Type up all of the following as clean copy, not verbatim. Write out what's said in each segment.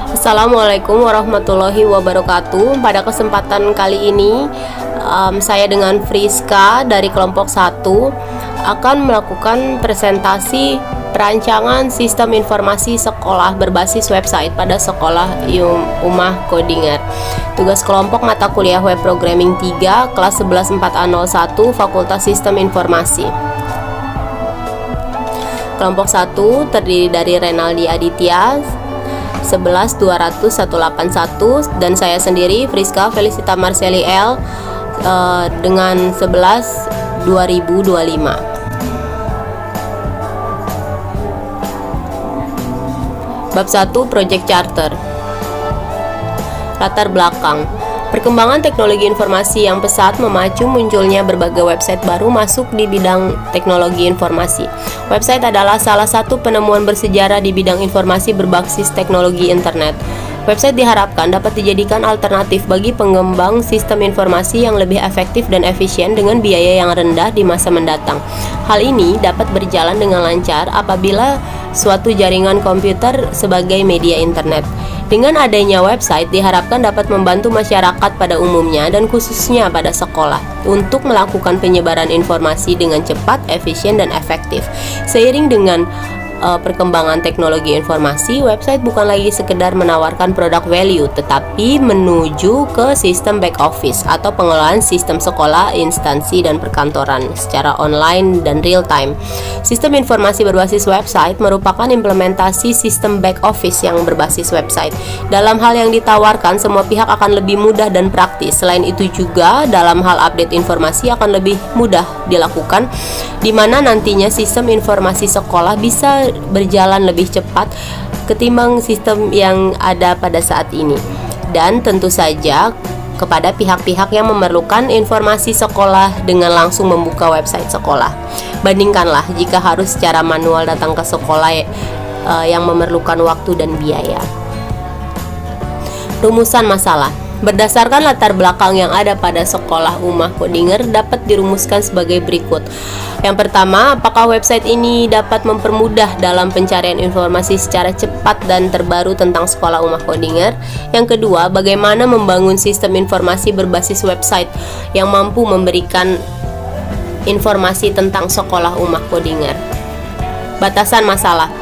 Assalamualaikum warahmatullahi wabarakatuh. Pada kesempatan kali ini saya dengan Friska dari kelompok 1 akan melakukan presentasi perancangan sistem informasi sekolah berbasis website pada sekolah Ummah Kodinger. Tugas kelompok mata kuliah web programming 3 kelas 114A01 Fakultas Sistem Informasi. Kelompok 1 terdiri dari Renaldi Aditya 11-200-181 dan saya sendiri Friska Felicita Marceli L dengan 11-2025. Bab 1 Project Charter. Latar belakang. Perkembangan teknologi informasi yang pesat memacu munculnya berbagai website baru masuk di bidang teknologi informasi. Website adalah salah satu penemuan bersejarah di bidang informasi berbasis teknologi internet. Website diharapkan dapat dijadikan alternatif bagi pengembang sistem informasi yang lebih efektif dan efisien dengan biaya yang rendah di masa mendatang. Hal ini dapat berjalan dengan lancar apabila suatu jaringan komputer sebagai media internet. Dengan adanya website diharapkan dapat membantu masyarakat pada umumnya dan khususnya pada sekolah untuk melakukan penyebaran informasi dengan cepat, efisien, dan efektif. Seiring dengan perkembangan teknologi informasi, website bukan lagi sekedar menawarkan produk value, tetapi menuju ke sistem back office atau pengelolaan sistem sekolah, instansi, dan perkantoran secara online dan real time. Sistem informasi berbasis website merupakan implementasi sistem back office yang berbasis website. Dalam hal yang ditawarkan, semua pihak akan lebih mudah dan praktis. Selain itu juga, dalam hal update informasi akan lebih mudah dilakukan, di mana nantinya sistem informasi sekolah bisa berjalan lebih cepat ketimbang sistem yang ada pada saat ini. Dan tentu saja kepada pihak-pihak yang memerlukan informasi sekolah dengan langsung membuka website sekolah. Bandingkanlah jika harus secara manual datang ke sekolah yang memerlukan waktu dan biaya. Rumusan masalah. Berdasarkan latar belakang yang ada pada sekolah Ummah Kodinger dapat dirumuskan sebagai berikut. Yang pertama, apakah website ini dapat mempermudah dalam pencarian informasi secara cepat dan terbaru tentang sekolah Ummah Kodinger? Yang kedua, bagaimana membangun sistem informasi berbasis website yang mampu memberikan informasi tentang sekolah Ummah Kodinger? Batasan masalah.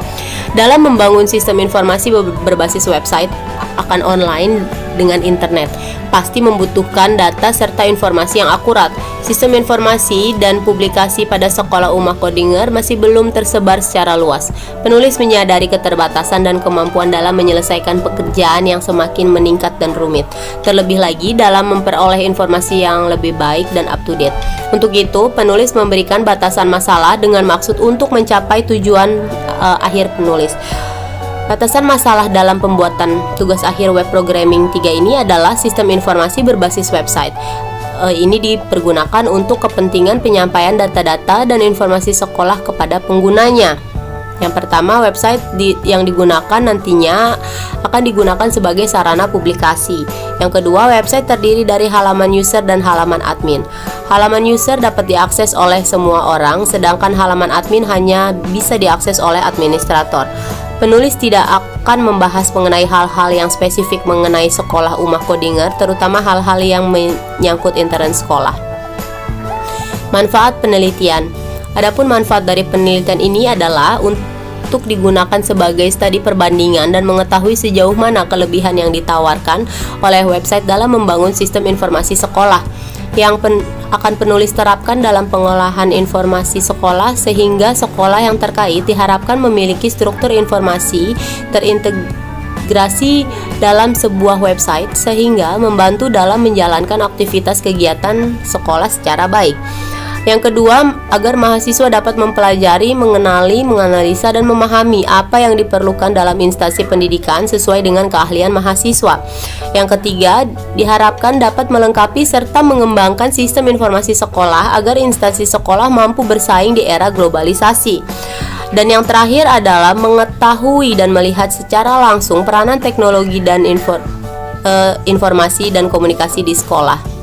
Dalam membangun sistem informasi berbasis website akan online dengan internet, pasti membutuhkan data serta informasi yang akurat. Sistem informasi dan publikasi pada sekolah Ummah Kodinger masih belum tersebar secara luas. Penulis menyadari keterbatasan dan kemampuan dalam menyelesaikan pekerjaan yang semakin meningkat dan rumit, terlebih lagi dalam memperoleh informasi yang lebih baik dan up to date. Untuk itu, penulis memberikan batasan masalah dengan maksud untuk mencapai tujuan akhir penulis. Batasan masalah dalam pembuatan tugas akhir web programming 3 ini adalah sistem informasi berbasis website. Ini dipergunakan untuk kepentingan penyampaian data-data dan informasi sekolah kepada penggunanya. Yang pertama, website yang digunakan nantinya akan digunakan sebagai sarana publikasi. Yang kedua, website terdiri dari halaman user dan halaman admin. Halaman user dapat diakses oleh semua orang, sedangkan halaman admin hanya bisa diakses oleh administrator. Penulis tidak akan membahas mengenai hal-hal yang spesifik mengenai sekolah Ummah Kodinger, terutama hal-hal yang menyangkut internet sekolah. Manfaat penelitian. Adapun manfaat dari penelitian ini adalah untuk digunakan sebagai studi perbandingan dan mengetahui sejauh mana kelebihan yang ditawarkan oleh website dalam membangun sistem informasi sekolah yang akan penulis terapkan dalam pengolahan informasi sekolah, sehingga sekolah yang terkait diharapkan memiliki struktur informasi terintegrasi dalam sebuah website sehingga membantu dalam menjalankan aktivitas kegiatan sekolah secara baik. Yang kedua, agar mahasiswa dapat mempelajari, mengenali, menganalisa, dan memahami apa yang diperlukan dalam instansi pendidikan sesuai dengan keahlian mahasiswa. Yang ketiga, diharapkan dapat melengkapi serta mengembangkan sistem informasi sekolah agar instansi sekolah mampu bersaing di era globalisasi. Dan yang terakhir adalah mengetahui dan melihat secara langsung peranan teknologi dan informasi dan komunikasi di sekolah.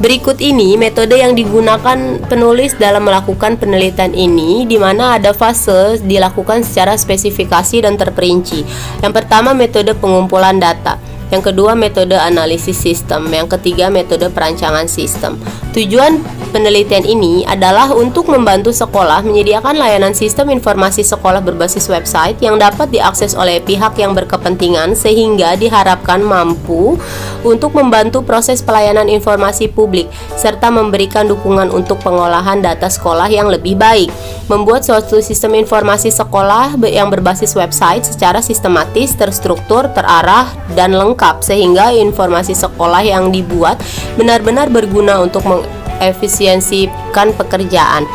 Berikut ini metode yang digunakan penulis dalam melakukan penelitian ini, di mana ada fase dilakukan secara spesifikasi dan terperinci. Yang pertama, metode pengumpulan data. Yang kedua, metode analisis sistem. Yang ketiga, metode perancangan sistem. Tujuan penelitian ini adalah untuk membantu sekolah menyediakan layanan sistem informasi sekolah berbasis website yang dapat diakses oleh pihak yang berkepentingan, sehingga diharapkan mampu untuk membantu proses pelayanan informasi publik serta memberikan dukungan untuk pengolahan data sekolah yang lebih baik. Membuat suatu sistem informasi sekolah yang berbasis website secara sistematis, terstruktur, terarah, dan lengkap, sehingga informasi sekolah yang dibuat benar-benar berguna untuk mengefisiensikan pekerjaan,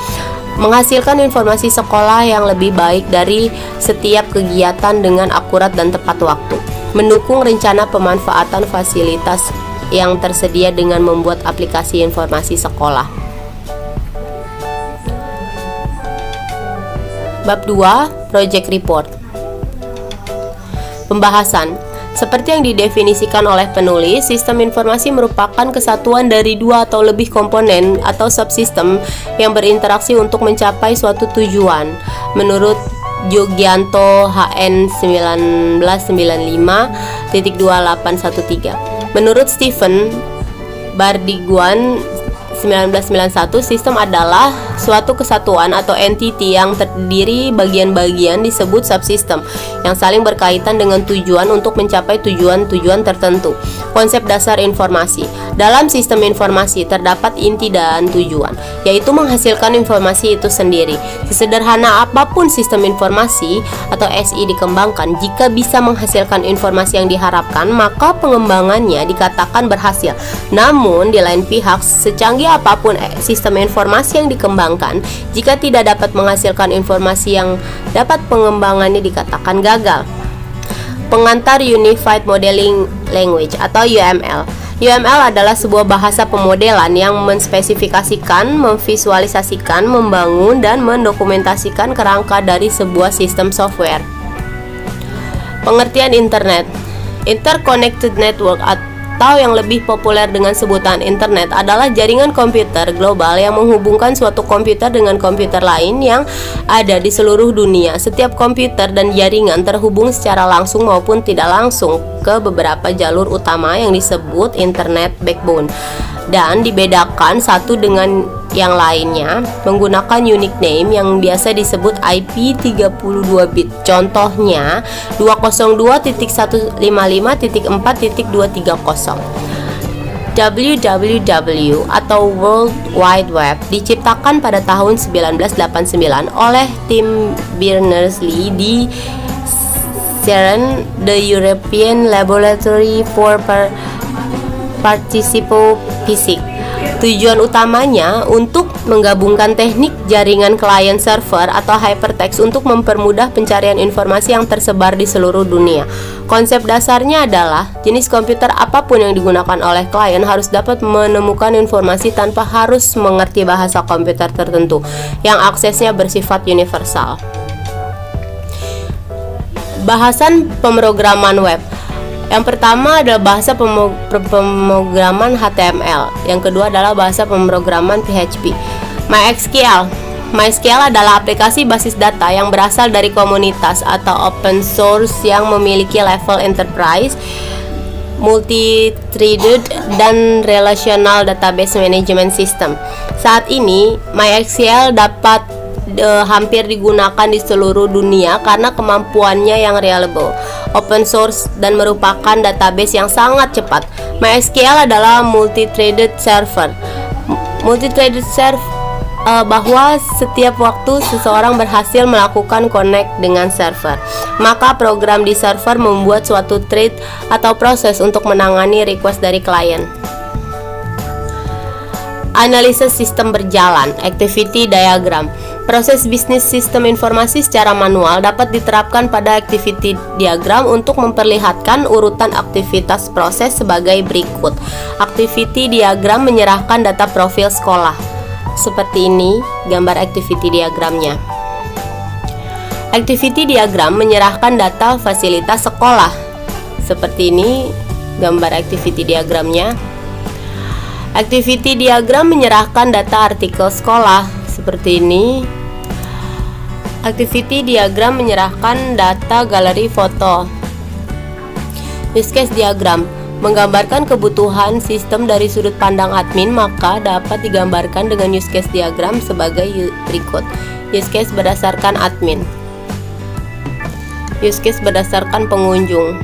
menghasilkan informasi sekolah yang lebih baik dari setiap kegiatan dengan akurat dan tepat waktu, mendukung rencana pemanfaatan fasilitas yang tersedia dengan membuat aplikasi informasi sekolah. Bab 2, Project Report. Pembahasan. Seperti yang didefinisikan oleh penulis, sistem informasi merupakan kesatuan dari dua atau lebih komponen atau subsistem yang berinteraksi untuk mencapai suatu tujuan. Menurut Giogianto HN 1995.2813. Menurut Stephen Bardiguan 1991, sistem adalah suatu kesatuan atau entity yang terdiri bagian-bagian disebut subsistem yang saling berkaitan dengan tujuan untuk mencapai tujuan-tujuan tertentu. Konsep dasar informasi. Dalam sistem informasi terdapat inti dan tujuan, yaitu menghasilkan informasi itu sendiri. Sesederhana apapun sistem informasi atau SI dikembangkan, jika bisa menghasilkan informasi yang diharapkan, maka pengembangannya dikatakan berhasil. Namun di lain pihak, secanggih apapun sistem informasi yang dikembangkan, jika tidak dapat menghasilkan informasi yang dapat pengembangannya dikatakan gagal. Pengantar Unified Modeling Language atau UML. UML adalah sebuah bahasa pemodelan yang menspesifikasikan, memvisualisasikan, membangun, dan mendokumentasikan kerangka dari sebuah sistem software. Pengertian internet. Interconnected network atau yang lebih populer dengan sebutan internet adalah jaringan komputer global yang menghubungkan suatu komputer dengan komputer lain yang ada di seluruh dunia. Setiap komputer dan jaringan terhubung secara langsung maupun tidak langsung ke beberapa jalur utama yang disebut internet backbone, dan dibedakan satu dengan yang lainnya menggunakan unique name yang biasa disebut IP 32 bit. Contohnya 202.155.4.230. WWW atau World Wide Web diciptakan pada tahun 1989 oleh Tim Berners-Lee di CERN, the European Laboratory for Participative Physics. Tujuan utamanya untuk menggabungkan teknik jaringan client server atau hypertext untuk mempermudah pencarian informasi yang tersebar di seluruh dunia. Konsep dasarnya adalah jenis komputer apapun yang digunakan oleh klien harus dapat menemukan informasi tanpa harus mengerti bahasa komputer tertentu yang aksesnya bersifat universal. Bahasan pemrograman web. Yang pertama adalah bahasa pemrograman HTML. Yang kedua adalah bahasa pemrograman PHP. MySQL adalah aplikasi basis data yang berasal dari komunitas atau open source yang memiliki level enterprise, multi-threaded, dan relational database management system. Saat ini, MySQL dapat hampir digunakan di seluruh dunia karena kemampuannya yang reliable, open source, dan merupakan database yang sangat cepat. MySQL adalah multi-threaded server. Bahwa setiap waktu seseorang berhasil melakukan connect dengan server, maka program di server membuat suatu thread atau proses untuk menangani request dari klien. Analisis sistem berjalan, activity diagram. Proses bisnis sistem informasi secara manual dapat diterapkan pada activity diagram untuk memperlihatkan urutan aktivitas proses sebagai berikut. Activity diagram menyerahkan data profil sekolah. Seperti ini gambar activity diagramnya. Activity diagram menyerahkan data fasilitas sekolah. Seperti ini gambar activity diagramnya. Activity diagram menyerahkan data artikel sekolah seperti ini. Activity diagram menyerahkan data galeri foto. Use case diagram menggambarkan kebutuhan sistem dari sudut pandang admin, maka dapat digambarkan dengan use case diagram sebagai berikut. Use case berdasarkan admin. Use case berdasarkan pengunjung.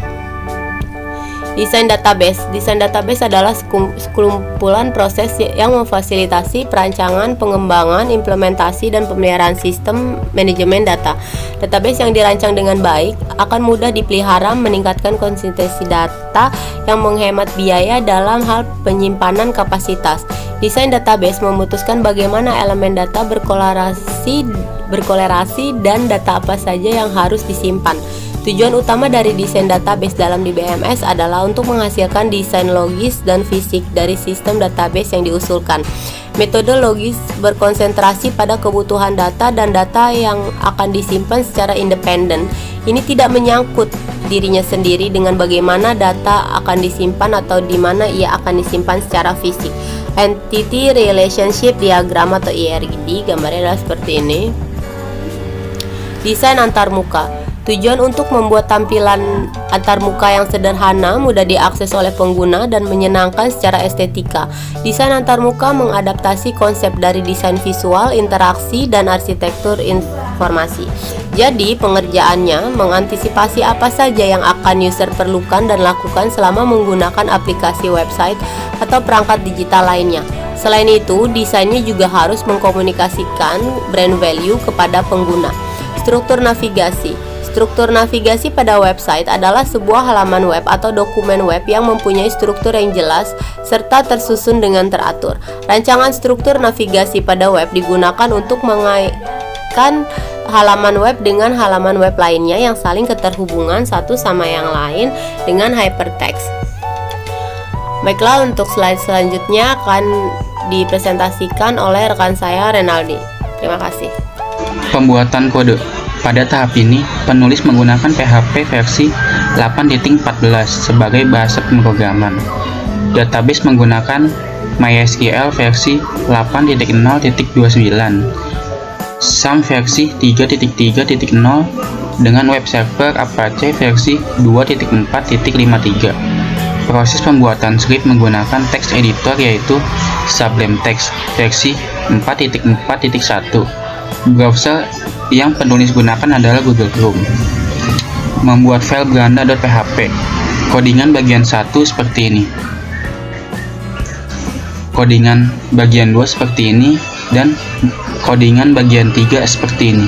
Desain database. Desain database adalah sekumpulan proses yang memfasilitasi perancangan, pengembangan, implementasi, dan pemeliharaan sistem manajemen data. Database yang dirancang dengan baik akan mudah dipelihara, meningkatkan konsistensi data yang menghemat biaya dalam hal penyimpanan kapasitas. Desain database memutuskan bagaimana elemen data berkolerasi dan data apa saja yang harus disimpan. Tujuan utama dari desain database dalam DBMS adalah untuk menghasilkan desain logis dan fisik dari sistem database yang diusulkan. Metode logis berkonsentrasi pada kebutuhan data dan data yang akan disimpan secara independen. Ini tidak menyangkut dirinya sendiri dengan bagaimana data akan disimpan atau di mana ia akan disimpan secara fisik. Entity Relationship Diagram atau ERD, gambarnya adalah seperti ini. Desain antarmuka. Tujuan untuk membuat tampilan antarmuka yang sederhana, mudah diakses oleh pengguna, dan menyenangkan secara estetika. Desain antarmuka mengadaptasi konsep dari desain visual, interaksi, dan arsitektur informasi. Jadi, pengerjaannya mengantisipasi apa saja yang akan user perlukan dan lakukan selama menggunakan aplikasi website atau perangkat digital lainnya. Selain itu, desainnya juga harus mengkomunikasikan brand value kepada pengguna. Struktur navigasi. Struktur navigasi pada website adalah sebuah halaman web atau dokumen web yang mempunyai struktur yang jelas serta tersusun dengan teratur. Rancangan struktur navigasi pada web digunakan untuk mengaitkan halaman web dengan halaman web lainnya yang saling keterhubungan satu sama yang lain dengan hypertext. Baiklah, untuk slide selanjutnya akan dipresentasikan oleh rekan saya, Renaldi. Terima kasih. Pembuatan kode. Pada tahap ini, penulis menggunakan PHP versi 8.14 sebagai bahasa pemrograman. Database menggunakan MySQL versi 8.0.29, SAM versi 3.3.0 dengan web server Apache versi 2.4.53. Proses pembuatan script menggunakan text editor yaitu Sublime Text versi 4.4.1. Browser yang penulis gunakan adalah Google Chrome. Membuat file beranda.php. Kodingan bagian 1 seperti ini. Kodingan bagian 2 seperti ini, dan kodingan bagian 3 seperti ini.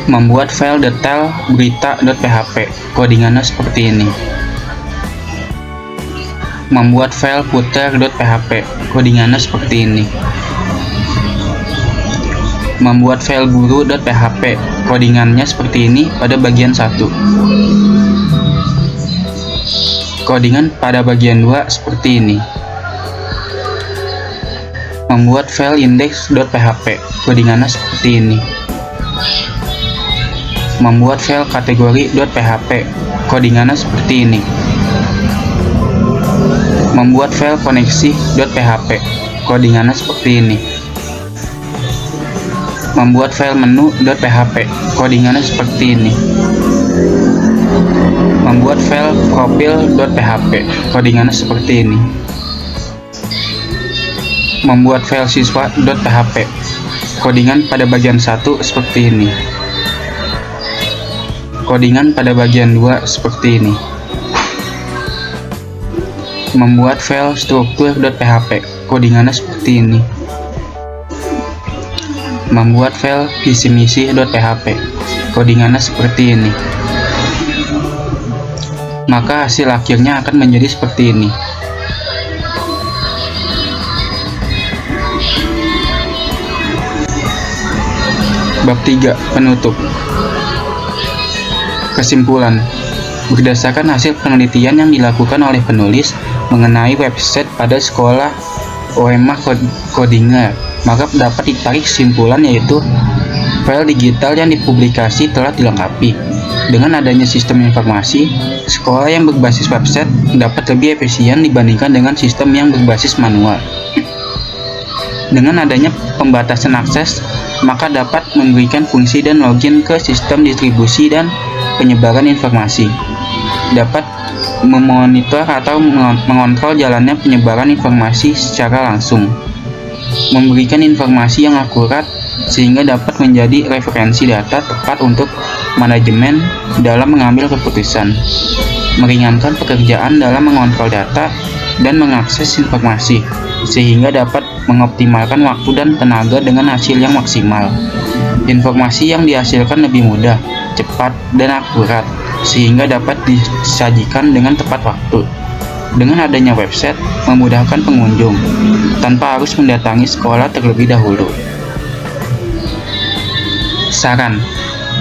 Membuat file detail berita.php. Kodingannya seperti ini. Membuat file footer.php. Kodingannya seperti ini. Membuat file guru.php, kodingannya seperti ini pada bagian 1. Kodingan pada bagian 2 seperti ini. Membuat file index.php, kodingannya seperti ini. Membuat file kategori.php, kodingannya seperti ini. Membuat file koneksi.php, kodingannya seperti ini. Membuat file menu.php, kodingannya seperti ini. Membuat file profil.php, kodingannya seperti ini. Membuat file siswa.php, kodingan pada bagian 1 seperti ini. Kodingan pada bagian 2 seperti ini. Membuat file struktur.php, kodingannya seperti ini. Membuat file visi-misi.php, kodingannya seperti ini. Maka hasil akhirnya akan menjadi seperti ini. Bab 3. Penutup. Kesimpulan. Berdasarkan hasil penelitian yang dilakukan oleh penulis mengenai website pada sekolah OMA Kodinger, maka dapat ditarik kesimpulan yaitu file digital yang dipublikasi telah dilengkapi. Dengan adanya sistem informasi, sekolah yang berbasis website dapat lebih efisien dibandingkan dengan sistem yang berbasis manual. Dengan adanya pembatasan akses, maka dapat memberikan fungsi dan login ke sistem distribusi dan penyebaran informasi. Dapat memonitor atau mengontrol jalannya penyebaran informasi secara langsung. Memberikan informasi yang akurat sehingga dapat menjadi referensi data tepat untuk manajemen dalam mengambil keputusan. Meringankan pekerjaan dalam mengontrol data dan mengakses informasi sehingga dapat mengoptimalkan waktu dan tenaga dengan hasil yang maksimal. Informasi yang dihasilkan lebih mudah, cepat, dan akurat sehingga dapat disajikan dengan tepat waktu. Dengan adanya website, memudahkan pengunjung tanpa harus mendatangi sekolah terlebih dahulu. Saran: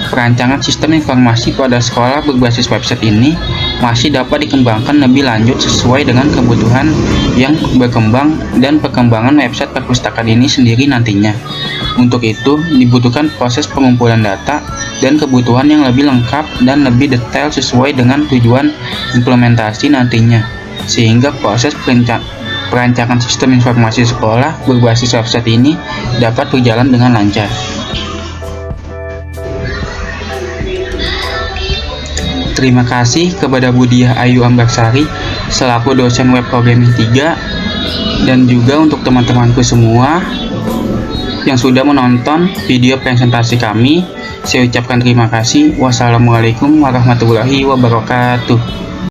perancangan sistem informasi pada sekolah berbasis website ini masih dapat dikembangkan lebih lanjut sesuai dengan kebutuhan yang berkembang dan perkembangan website perpustakaan ini sendiri nantinya. Untuk itu, dibutuhkan proses pengumpulan data dan kebutuhan yang lebih lengkap dan lebih detail sesuai dengan tujuan implementasi nantinya, sehingga proses perancangan sistem informasi sekolah berbasis website ini dapat berjalan dengan lancar. Terima kasih kepada Budiah Ayu Ambarsari selaku dosen web programming 3, dan juga untuk teman-temanku semua yang sudah menonton video presentasi kami. Saya ucapkan terima kasih. Wassalamualaikum warahmatullahi wabarakatuh.